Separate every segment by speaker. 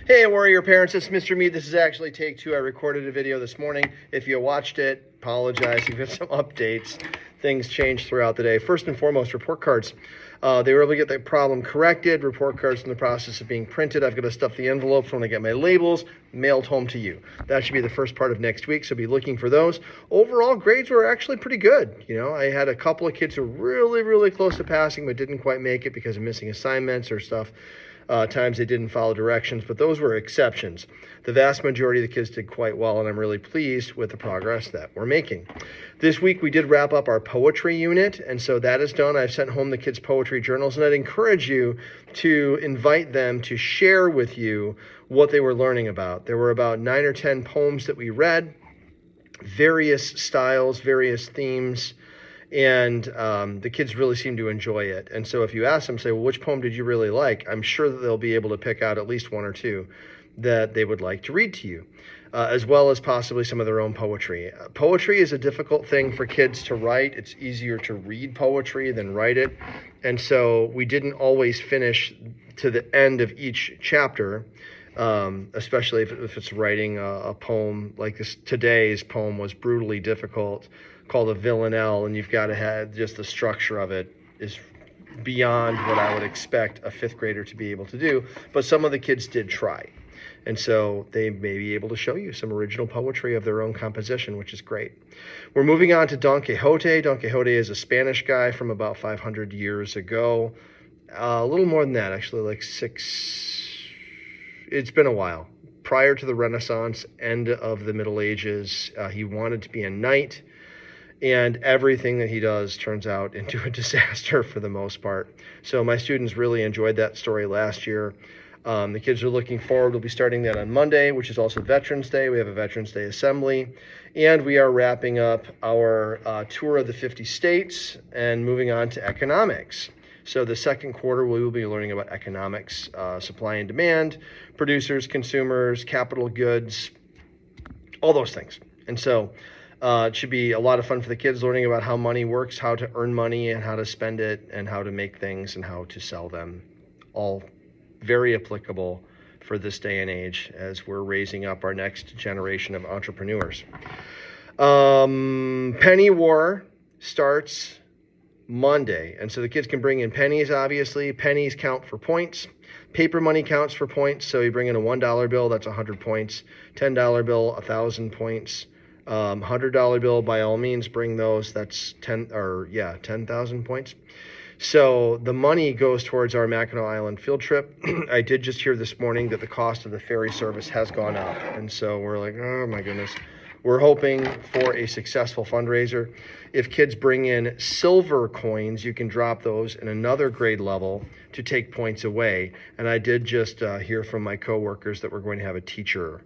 Speaker 1: Hey, Warrior Parents, it's Mr. Mead. This is actually take two. I recorded a video this morning. If you watched it, apologize. You've got some updates. Things changed throughout the day. First and foremost, report cards. They were able to get the problem corrected. Report cards in the process of being printed. I've got to stuff the envelopes when I get my labels mailed home to you. That should be the first part of next week, so be looking for those. Overall, grades were actually pretty good. You know, I had a couple of kids who were really close to passing, but didn't quite make it because of missing assignments or stuff. Times they didn't follow directions, but those were exceptions. The vast majority of the kids did quite well, and I'm really pleased with the progress that we're making. This week, we did wrap up our poetry unit, and so that is done. I've sent home the kids' poetry journals, and I'd encourage you to invite them to share with you what they were learning about. There were about 9 or 10 poems that we read, various styles, various themes, and the kids really seem to enjoy it. And so if you ask them, say, well, which poem did you really like? I'm sure that they'll be able to pick out at least one or two that they would like to read to you, as well as possibly some of their own poetry. Poetry is a difficult thing for kids to write. It's easier to read poetry than write it. And so we didn't always finish to the end of each chapter, especially if it's writing a poem like this. Today's poem was brutally difficult, called a villanelle, and you've got to have just the structure of it is beyond what I would expect a fifth grader to be able to do. But some of the kids did try. And so they may be able to show you some original poetry of their own composition, which is great. We're moving on to Don Quixote. Don Quixote is a Spanish guy from about 500 years ago. A little more than that, actually, like it's been a while. Prior to the Renaissance, end of the Middle Ages, he wanted to be a knight. And everything that he does turns out into a disaster for the most part. So my students really enjoyed that story last year. The kids are looking forward. We'll be starting that on Monday, which is also Veterans Day. We have a Veterans Day assembly. And we are wrapping up our tour of the 50 states and moving on to economics. So the second quarter, we will be learning about economics, supply and demand, producers, consumers, capital goods, all those things. And so it should be a lot of fun for the kids learning about how money works, how to earn money and how to spend it and how to make things and how to sell them. All very applicable for this day and age as we're raising up our next generation of entrepreneurs. Penny War starts Monday. And so the kids can bring in pennies, obviously. Pennies count for points. Paper money counts for points. So you bring in a $1 bill, that's 100 points. $10 bill, 1,000 points. $100 bill, by all means, bring those. That's 10,000 points. So the money goes towards our Mackinac Island field trip. I did just hear this morning that the cost of the ferry service has gone up. And so we're like, oh my goodness. We're hoping for a successful fundraiser. If kids bring in silver coins, you can drop those in another grade level to take points away. And I did just hear from my coworkers that we're going to have a teacher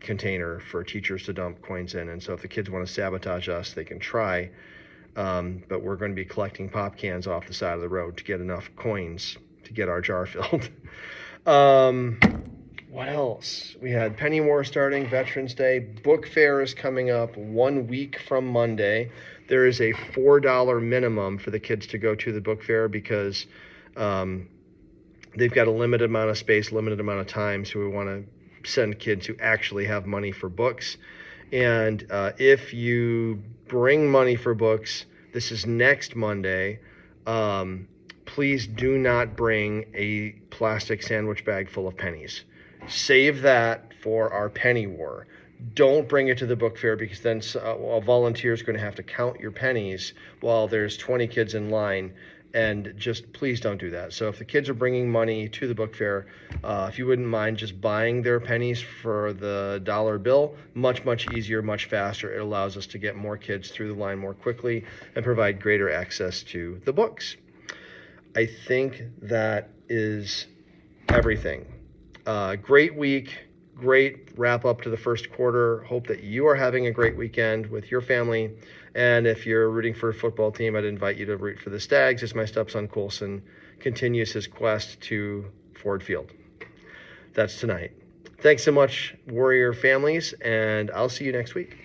Speaker 1: container for teachers to dump coins in. And so if the kids want to sabotage us, they can try. But we're going to be collecting pop cans off the side of the road to get enough coins to get our jar filled. What else? We had Penny War starting, Veterans Day. Book fair is coming up 1 week from Monday. There is a $4 minimum for the kids to go to the book fair because they've got a limited amount of space, limited amount of time. So we want to send kids who actually have money for books. And if you bring money for books, this is next Monday, please do not bring a plastic sandwich bag full of pennies. Save that for our Penny War. Don't bring it to the book fair because then a volunteer is going to have to count your pennies while there's 20 kids in line. And just please don't do that. So if the kids are bringing money to the book fair, if you wouldn't mind just buying their pennies for the $1 bill, much easier, much faster. It allows us to get more kids through the line more quickly and provide greater access to the books. I think that is everything. Great week, great wrap up to the first quarter. Hope that you are having a great weekend with your family. And if you're rooting for a football team, I'd invite you to root for the Stags as my stepson Coulson continues his quest to Ford Field. That's tonight. Thanks so much, Warrior families, and I'll see you next week.